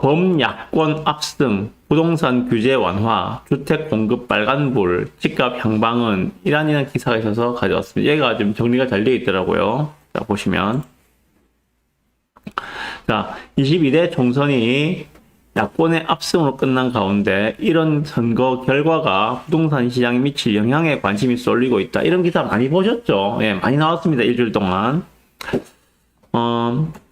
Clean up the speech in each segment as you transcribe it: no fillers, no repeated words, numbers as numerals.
범야권 압승, 부동산 규제 완화, 주택 공급 빨간불, 집값 향방은 이런 기사가 있어서 가져왔습니다. 얘가 좀 정리가 잘 되어 있더라고요. 자, 보시면. 자, 22대 총선이 야권의 압승으로 끝난 가운데 이런 선거 결과가 부동산 시장에 미칠 영향에 관심이 쏠리고 있다. 이런 기사 많이 보셨죠? 예, 많이 나왔습니다. 일주일 동안.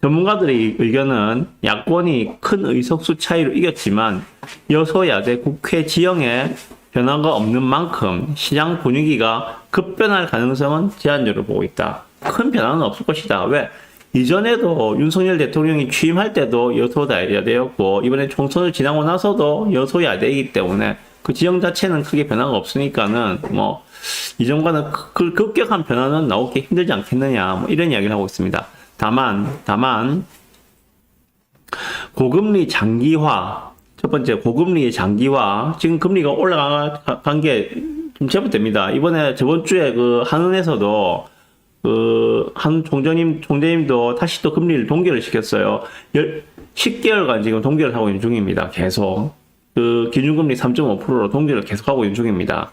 전문가들의 의견은 야권이 큰 의석수 차이로 이겼지만 여소야대 국회 지형에 변화가 없는 만큼 시장 분위기가 급변할 가능성은 제한적으로 보고 있다. 큰 변화는 없을 것이다. 왜? 이전에도 윤석열 대통령이 취임할 때도 여소야대였고 이번에 총선을 지나고 나서도 여소야대이기 때문에 그 지형 자체는 크게 변화가 없으니까는 뭐 이전과는 급격한 변화는 나오기 힘들지 않겠느냐 뭐 이런 이야기를 하고 있습니다. 다만 고금리 장기화, 첫 번째 고금리의 장기화, 지금 금리가 올라간 게 좀 제법 됩니다. 이번에 저번 주에 그 한은에서도 한 총재님도 다시 또 금리를 동결을 시켰어요. 10개월간 지금 동결을 하고 있는 중입니다. 계속. 그 기준금리 3.5%로 동결을 계속하고 있는 중입니다.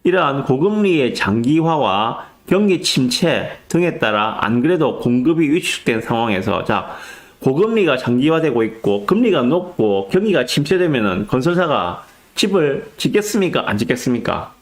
이러한 고금리의 장기화와 경기 침체 등에 따라 안 그래도 공급이 위축된 상황에서 자, 고금리가 장기화되고 있고 금리가 높고 경기가 침체되면은 건설사가 집을 짓겠습니까? 안 짓겠습니까?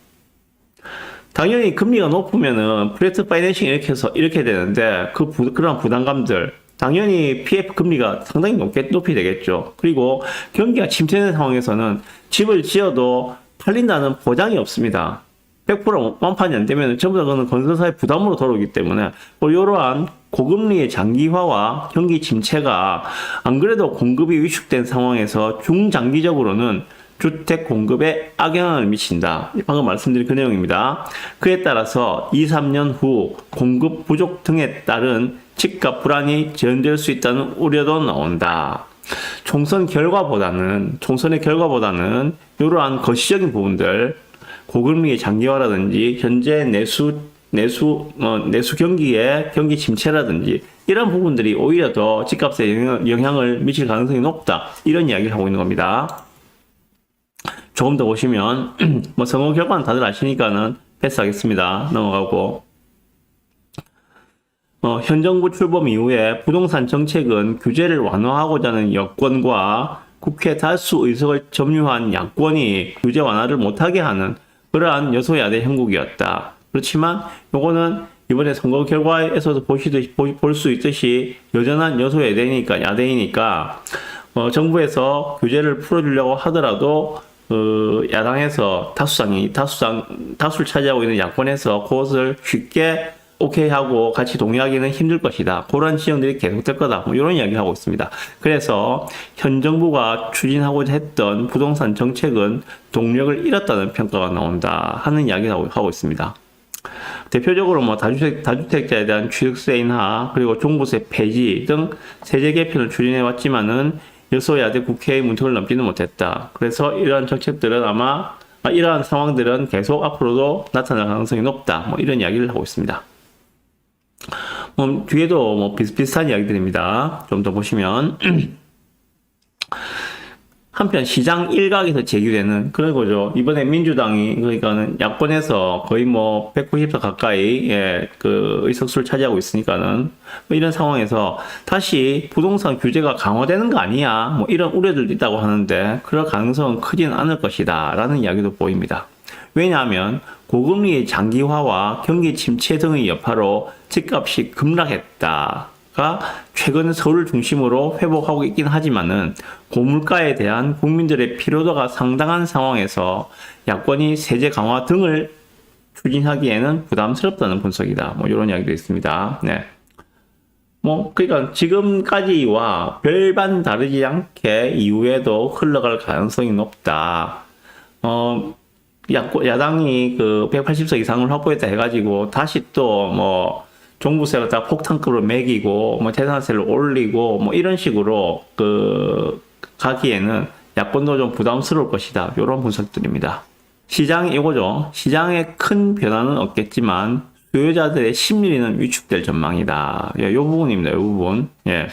당연히 금리가 높으면은 프레트 파이낸싱 이렇게 되는데 그런 부담감들 당연히 PF 금리가 상당히 높이 되겠죠. 그리고 경기가 침체된 상황에서는 집을 지어도 팔린다는 보장이 없습니다. 100% 완판이 안 되면 전부 다 그거는 건설사의 부담으로 돌아오기 때문에 이러한 고금리의 장기화와 경기 침체가 안 그래도 공급이 위축된 상황에서 중장기적으로는 주택 공급에 악영향을 미친다. 방금 말씀드린 그 내용입니다. 그에 따라서 2, 3년 후 공급 부족 등에 따른 집값 불안이 전될 수 있다는 우려도 나온다. 총선의 결과보다는 이러한 거시적인 부분들 고금리의 장기화라든지 현재 내수 경기의 경기 침체라든지 이런 부분들이 오히려 더 집값에 영향을 미칠 가능성이 높다. 이런 이야기를 하고 있는 겁니다. 조금 더 보시면 뭐 선거 결과는 다들 아시니까는 패스하겠습니다. 넘어가고 현 정부 출범 이후에 부동산 정책은 규제를 완화하고자 하는 여권과 국회 다수 의석을 점유한 야권이 규제 완화를 못하게 하는 그러한 여소야대 형국이었다. 그렇지만 요거는 이번에 선거 결과에서도 볼 수 있듯이 여전한 야대이니까 정부에서 규제를 풀어주려고 하더라도 야당에서 다수를 차지하고 있는 야권에서 그것을 쉽게 오케이 하고 같이 동의하기는 힘들 것이다. 그런 지형들이 계속될 거다. 뭐 이런 이야기를 하고 있습니다. 그래서 현 정부가 추진하고자 했던 부동산 정책은 동력을 잃었다는 평가가 나온다 하는 이야기를 하고 있습니다. 대표적으로 뭐 다주택자에 대한 취득세 인하 그리고 종부세 폐지 등 세제 개편을 추진해 왔지만은 여소야대 국회의 문턱을 넘지는 못했다. 그래서 이러한 정책들은 이러한 상황들은 계속 앞으로도 나타날 가능성이 높다. 뭐 이런 이야기를 하고 있습니다. 뒤에도 뭐 비슷한 이야기들입니다. 좀 더 보시면 한편 시장 일각에서 제기되는 그런 거죠. 이번에 민주당이 그러니까는 야권에서 거의 뭐 190석 가까이 그 의석수를 차지하고 있으니까는 이런 상황에서 다시 부동산 규제가 강화되는 거 아니야? 뭐 이런 우려들도 있다고 하는데 그럴 가능성은 크지는 않을 것이다라는 이야기도 보입니다. 왜냐하면 고금리의 장기화와 경기 침체 등의 여파로 집값이 급락했다가 최근 서울을 중심으로 회복하고 있긴 하지만은 고물가에 대한 국민들의 피로도가 상당한 상황에서 야권이 세제 강화 등을 추진하기에는 부담스럽다는 분석이다. 뭐 이런 이야기도 있습니다. 네. 그러니까 지금까지와 별반 다르지 않게 이후에도 흘러갈 가능성이 높다. 야당이 그 180석 이상을 확보했다 해가지고 다시 또 종부세를 다 폭탄급으로 매기고 재산세를 올리고 이런 식으로 가기에는 야권도 좀 부담스러울 것이다. 이런 분석들입니다. 시장이 이거죠. 시장에 큰 변화는 없겠지만 수요자들의 심리는 위축될 전망이다. 이 부분입니다. 이 부분. 예.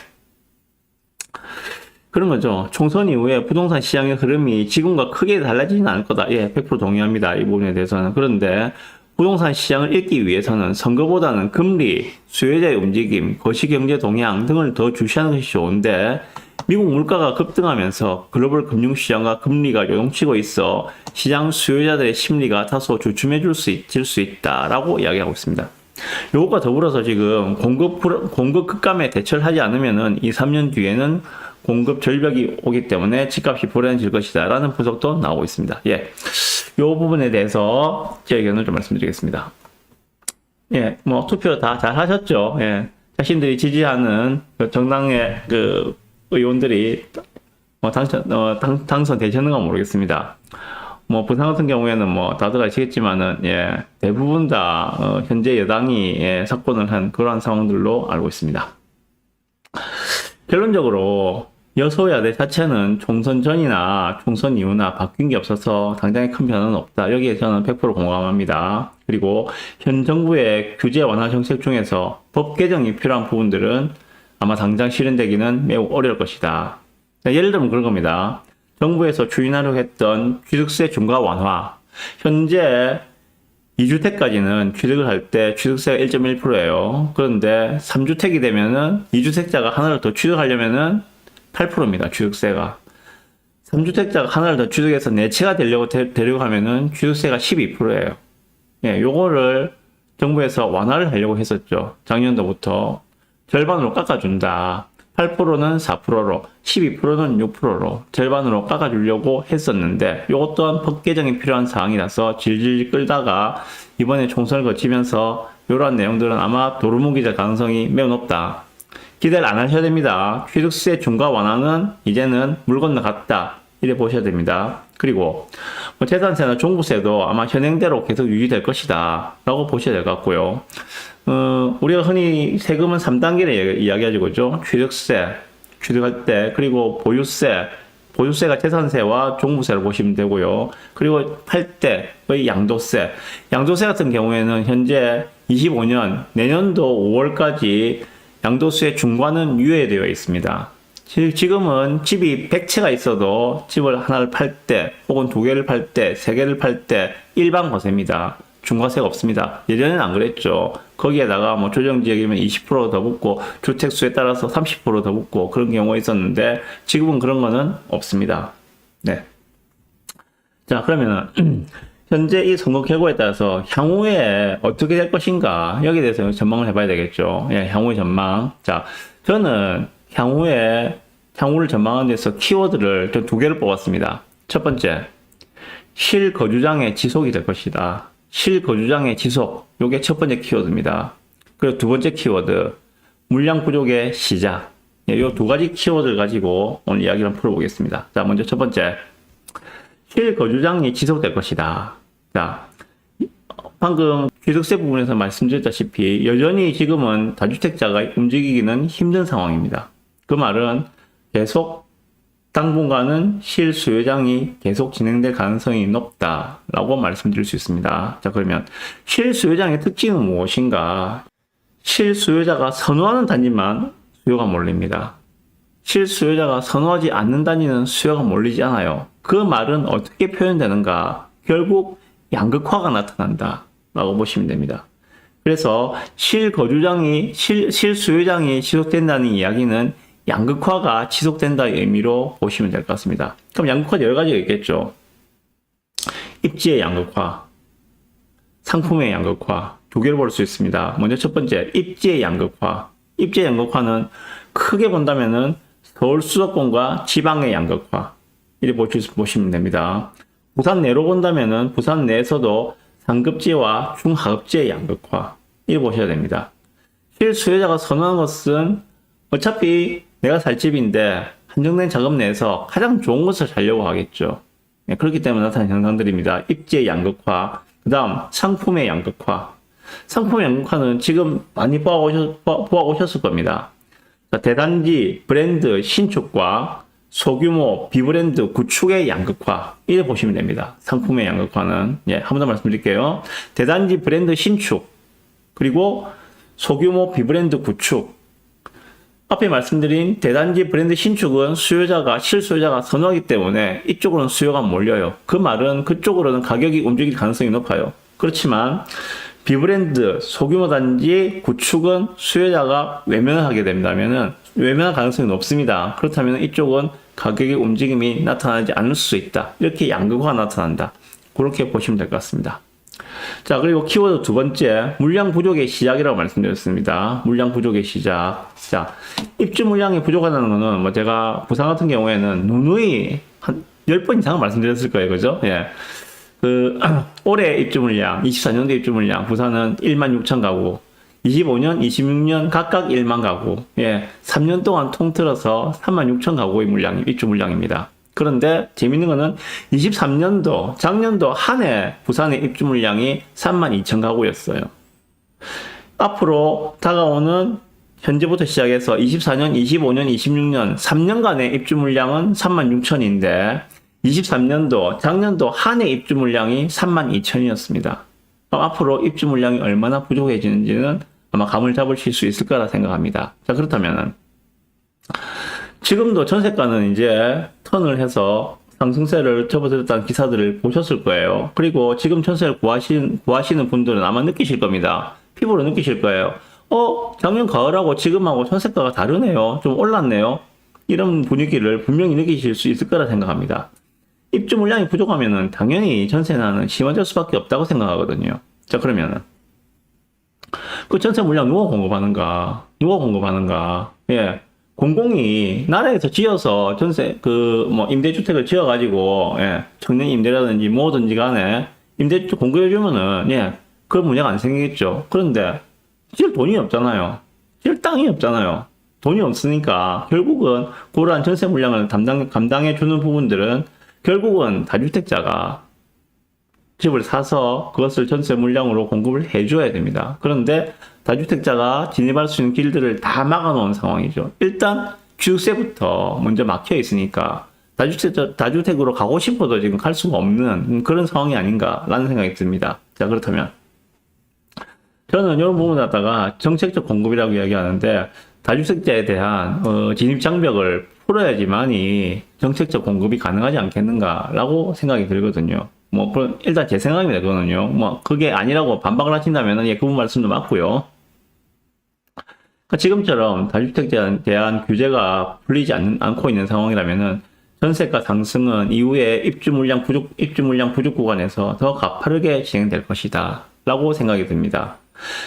그런 거죠. 총선 이후에 부동산 시장의 흐름이 지금과 크게 달라지지는 않을 거다. 예, 100% 동의합니다. 이 부분에 대해서는. 그런데 부동산 시장을 읽기 위해서는 선거보다는 금리, 수요자의 움직임, 거시경제 동향 등을 더 주시하는 것이 좋은데 미국 물가가 급등하면서 글로벌 금융시장과 금리가 요동치고 있어 시장 수요자들의 심리가 다소 주춤해질 수 있다라고 이야기하고 있습니다. 요것과 더불어서 지금 공급 급감에 대처를 하지 않으면은 2, 3년 뒤에는 공급 절벽이 오기 때문에 집값이 불안해질 것이다라는 분석도 나오고 있습니다. 예. 요 부분에 대해서 제 의견을 좀 말씀드리겠습니다. 예, 뭐 투표 다 잘 하셨죠? 예. 자신들이 지지하는 그 정당의 그 의원들이 당선되셨는가 모르겠습니다. 뭐 부산 같은 경우에는 뭐 다들 아시겠지만은 예, 대부분 다 현재 여당이 예, 사건을 한 그러한 상황들로 알고 있습니다. 결론적으로 여소야대 자체는 총선 전이나 총선 이후나 바뀐 게 없어서 당장에 큰 변화는 없다. 여기에 저는 100% 공감합니다. 그리고 현 정부의 규제 완화 정책 중에서 법 개정이 필요한 부분들은 아마 당장 실현되기는 매우 어려울 것이다. 예를 들면 그런 겁니다. 정부에서 추진하려고 했던 취득세 중과 완화. 현재 2주택까지는 취득을 할 때 취득세가 1.1%예요. 그런데 3주택이 되면은 2주택자가 하나를 더 취득하려면은 8%입니다. 취득세가. 3주택자가 하나를 더 취득해서 네 채가 되려고 하면은 취득세가 12%예요. 예, 요거를 정부에서 완화를 하려고 했었죠. 작년도부터 절반으로 깎아준다. 8%는 4%로, 12%는 6%로 절반으로 깎아주려고 했었는데 이것 또한 법 개정이 필요한 사항이라서 질질 끌다가 이번에 총선을 거치면서 이러한 내용들은 아마 도루묵이 될 가능성이 매우 높다. 기대를 안 하셔야 됩니다. 취득세 중과 완화는 이제는 물 건너갔다. 이래 보셔야 됩니다. 그리고 뭐 재산세나 종부세도 아마 현행대로 계속 유지될 것이다. 라고 보셔야 될 것 같고요. 우리가 흔히 세금은 3단계를 이야기하죠. 그죠? 취득세, 취득할 때, 그리고 보유세가 재산세와 종부세를 보시면 되고요. 그리고 팔 때의 양도세. 양도세 같은 경우에는 현재 25년, 내년도 5월까지 양도세 중과는 유예되어 있습니다. 지금은 집이 100채가 있어도 집을 하나를 팔 때, 혹은 2개를 팔 때, 3개를 팔 때 일반 과세입니다. 중과세가 없습니다. 예전에는 안 그랬죠. 거기에다가 뭐 조정지역이면 20%더 붙고 주택수에 따라서 30%더 붙고 그런 경우가 있었는데 지금은 그런 거는 없습니다. 네. 자, 그러면은 현재 이 선거 결과에 따라서 향후에 어떻게 될 것인가 여기에 대해서 전망을 해봐야 되겠죠. 예, 향후의 전망. 자, 저는 향후를 전망하는 데서 키워드를 전 2개를 뽑았습니다. 첫 번째, 실거주장의 지속이 될 것이다. 실거주장의 지속, 요게 첫 번째 키워드입니다. 그리고 두 번째 키워드, 물량 부족의 시작. 예, 요 2가지 키워드를 가지고 오늘 이야기를 한번 풀어보겠습니다. 자, 먼저 첫 번째, 실거주장이 지속될 것이다. 자, 방금 취득세 부분에서 말씀드렸다시피 여전히 지금은 다주택자가 움직이기는 힘든 상황입니다. 그 말은 계속 당분간은 실수요장이 계속 진행될 가능성이 높다라고 말씀드릴 수 있습니다. 자, 그러면 실수요장의 특징은 무엇인가? 실수요자가 선호하는 단지만 수요가 몰립니다. 실수요자가 선호하지 않는 단지는 수요가 몰리지 않아요. 그 말은 어떻게 표현되는가? 결국 양극화가 나타난다 라고 보시면 됩니다. 그래서 실수요장이 지속된다는 이야기는 양극화가 지속된다의 의미로 보시면 될 것 같습니다. 그럼 양극화 여러 가지가 있겠죠. 입지의 양극화, 상품의 양극화, 2개를 볼 수 있습니다. 먼저 첫 번째, 입지의 양극화. 입지의 양극화는 크게 본다면은 서울 수도권과 지방의 양극화. 이렇게 보시면 됩니다. 부산 내로 본다면은 부산 내에서도 상급지와 중하급지의 양극화. 이렇게 보셔야 됩니다. 실수요자가 선호하는 것은 어차피 내가 살 집인데 한정된 자금 내에서 가장 좋은 것을 살려고 하겠죠. 네, 그렇기 때문에 나타나는 현상들입니다. 입지의 양극화, 그 다음 상품의 양극화. 상품의 양극화는 지금 많이 보아오셨을 겁니다. 대단지 브랜드 신축과 소규모 비브랜드 구축의 양극화. 이렇게 보시면 됩니다. 상품의 양극화는. 예, 한 번 더 말씀드릴게요. 대단지 브랜드 신축, 그리고 소규모 비브랜드 구축. 앞에 말씀드린 대단지 브랜드 신축은 실수요자가 선호하기 때문에 이쪽으로는 수요가 몰려요. 그 말은 그쪽으로는 가격이 움직일 가능성이 높아요. 그렇지만 비브랜드 소규모 단지 구축은 수요자가 외면을 하게 된다면은 외면할 가능성이 높습니다. 그렇다면 이쪽은 가격의 움직임이 나타나지 않을 수 있다. 이렇게 양극화가 나타난다. 그렇게 보시면 될 것 같습니다. 자, 그리고 키워드 두 번째, 물량 부족의 시작이라고 말씀드렸습니다. 물량 부족의 시작. 자, 입주 물량이 부족하다는 거는 뭐 제가 부산 같은 경우에는 누누이 한 10번 이상 말씀드렸을 거예요. 그죠? 예. 올해 입주 물량, 24년도 입주 물량, 부산은 1만 6천 가구, 25년, 26년 각각 1만 가구, 예. 3년 동안 통틀어서 3만 6천 가구의 입주 물량입니다. 그런데 재밌는 거는 23년도, 작년도 한 해 부산의 입주 물량이 3만 2천 가구였어요. 앞으로 다가오는 현재부터 시작해서 24년, 25년, 26년 3년간의 입주 물량은 3만 6천인데 23년도, 작년도 한 해 입주 물량이 3만 2천이었습니다. 앞으로 입주 물량이 얼마나 부족해지는지는 아마 감을 잡으실 수 있을 거라 생각합니다. 자, 그렇다면은 지금도 전세가는 이제 턴을 해서 상승세를 접어들었다는 기사들을 보셨을 거예요. 그리고 지금 전세를 구하시는 분들은 아마 느끼실 겁니다. 피부로 느끼실 거예요. 작년 가을하고 지금하고 전세가가 다르네요. 좀 올랐네요. 이런 분위기를 분명히 느끼실 수 있을 거라 생각합니다. 입주 물량이 부족하면은 당연히 전세난은 심화될 수밖에 없다고 생각하거든요. 자, 그러면은 그 전세 물량 누가 공급하는가? 예. 공공이 나라에서 지어서 임대주택을 지어가지고, 예, 청년 임대라든지 뭐든지 간에 임대주택 공급해주면은, 예, 그런 문제가 안 생기겠죠. 그런데, 지을 돈이 없잖아요. 지을 땅이 없잖아요. 돈이 없으니까, 결국은, 그러한 전세 물량을 감당해주는 부분들은, 결국은 다주택자가 집을 사서 그것을 전세 물량으로 공급을 해줘야 됩니다. 그런데, 다주택자가 진입할 수 있는 길들을 다 막아놓은 상황이죠. 일단 주유세부터 먼저 막혀 있으니까 다주택으로 가고 싶어도 지금 갈 수가 없는 그런 상황이 아닌가라는 생각이 듭니다. 자, 그렇다면 저는 이런 부분을 갖다가 정책적 공급이라고 이야기하는데 다주택자에 대한 진입 장벽을 풀어야지만이 정책적 공급이 가능하지 않겠는가라고 생각이 들거든요. 일단 제 생각입니다, 그거는요. 그게 아니라고 반박을 하신다면은, 예, 그분 말씀도 맞고요. 지금처럼 다주택자에 대한 규제가 풀리지 않고 있는 상황이라면은, 전세가 상승은 이후에 입주 물량 부족 구간에서 더 가파르게 진행될 것이다. 라고 생각이 듭니다.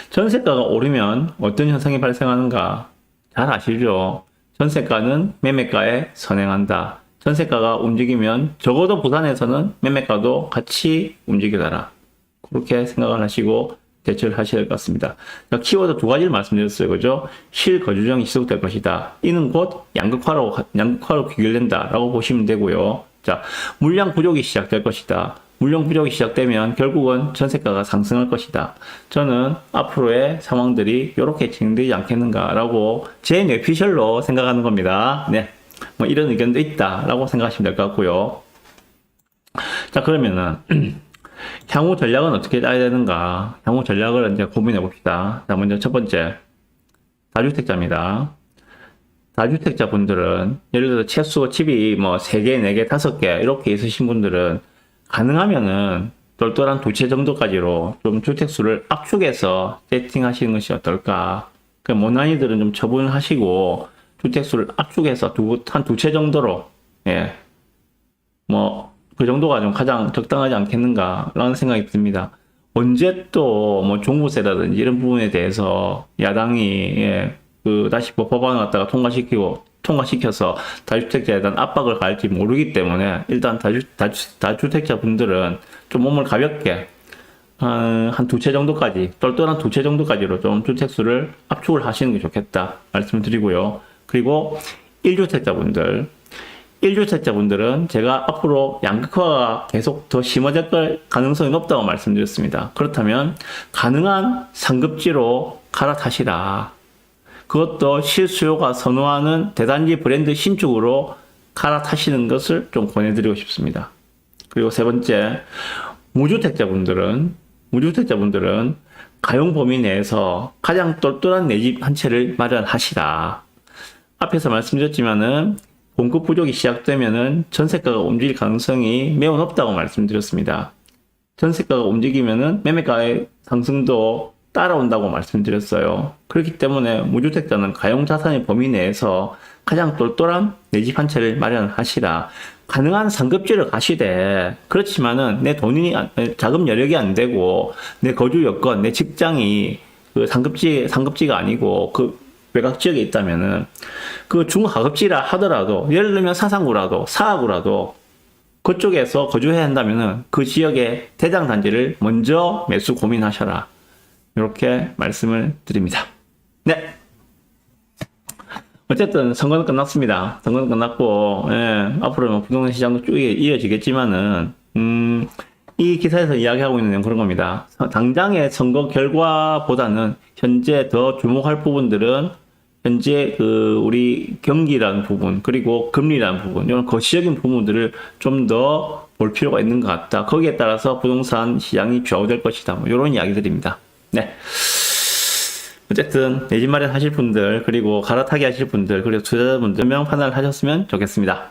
전세가가 오르면 어떤 현상이 발생하는가? 잘 아시죠? 전세가는 매매가에 선행한다. 전세가가 움직이면 적어도 부산에서는 매매가도 같이 움직여달라. 그렇게 생각을 하시고 대처를 하셔야 될 것 같습니다. 키워드 두 가지를 말씀드렸어요. 그죠? 실거주정이 지속될 것이다. 이는 곧 양극화로 귀결된다라고 보시면 되고요. 자, 물량 부족이 시작될 것이다. 물량 부족이 시작되면 결국은 전세가가 상승할 것이다. 저는 앞으로의 상황들이 이렇게 진행되지 않겠는가라고 제 뇌피셜로 생각하는 겁니다. 네. 이런 의견도 있다라고 생각하시면 될 것 같고요. 자, 그러면은 향후 전략은 어떻게 짜야 되는가? 향후 전략을 이제 고민해 봅시다. 자, 먼저 첫 번째 다주택자입니다. 다주택자 분들은 예를 들어 최소 집이 3개, 4개, 5개 이렇게 있으신 분들은 가능하면은 똘똘한 2채 정도까지로 좀 주택수를 압축해서 세팅하시는 것이 어떨까? 모난이들은 좀 처분하시고 주택수를 압축해서 한 2채 정도로, 예, 그 정도가 좀 가장 적당하지 않겠는가라는 생각이 듭니다. 언제 또 종부세라든지 이런 부분에 대해서 야당이, 예, 다시 법안을 갖다가 통과시켜서 다주택자에 대한 압박을 가할지 모르기 때문에 일단 다주택자 분들은 좀 몸을 가볍게 한 2채 정도까지, 똘똘한 2채 정도까지로 좀 주택수를 압축을 하시는 게 좋겠다 말씀을 드리고요. 그리고 1주택자분들은 제가 앞으로 양극화가 계속 더 심화될 가능성이 높다고 말씀드렸습니다. 그렇다면 가능한 상급지로 갈아타시라. 그것도 실수요가 선호하는 대단지 브랜드 신축으로 갈아타시는 것을 좀 권해드리고 싶습니다. 그리고 세 번째, 무주택자분들은 가용 범위 내에서 가장 똘똘한 내 집 한 채를 마련하시라. 앞에서 말씀드렸지만은 공급 부족이 시작되면은 전세가가 움직일 가능성이 매우 높다고 말씀드렸습니다. 전세가가 움직이면은 매매가의 상승도 따라온다고 말씀드렸어요. 그렇기 때문에 무주택자는 가용자산의 범위 내에서 가장 똘똘한 내 집 한 채를 마련하시라. 가능한 상급지를 가시되, 그렇지만은 내 돈이, 자금 여력이 안 되고, 내 거주 여건, 내 직장이 그 상급지가 아니고, 그 외곽 지역에 있다면은, 그 중하급지라 하더라도, 예를 들면 사상구라도, 사하구라도, 그쪽에서 거주해야 한다면은 그 지역의 대장 단지를 먼저 매수 고민하셔라. 이렇게 말씀을 드립니다. 네. 어쨌든 선거는 끝났습니다. 선거는 끝났고, 예, 앞으로는 부동산 시장도 쭉 이어지겠지만은, 이 기사에서 이야기하고 있는 내용 그런 겁니다. 당장의 선거 결과보다는 현재 더 주목할 부분들은 현재 우리 경기라는 부분, 그리고 금리라는 부분, 이런 거시적인 부분들을 좀 더 볼 필요가 있는 것 같다. 거기에 따라서 부동산 시장이 좌우될 것이다. 뭐 이런 이야기들입니다. 네. 어쨌든 내 집 마련 하실 분들, 그리고 갈아타기 하실 분들, 그리고 투자자분들 명 판단을 하셨으면 좋겠습니다.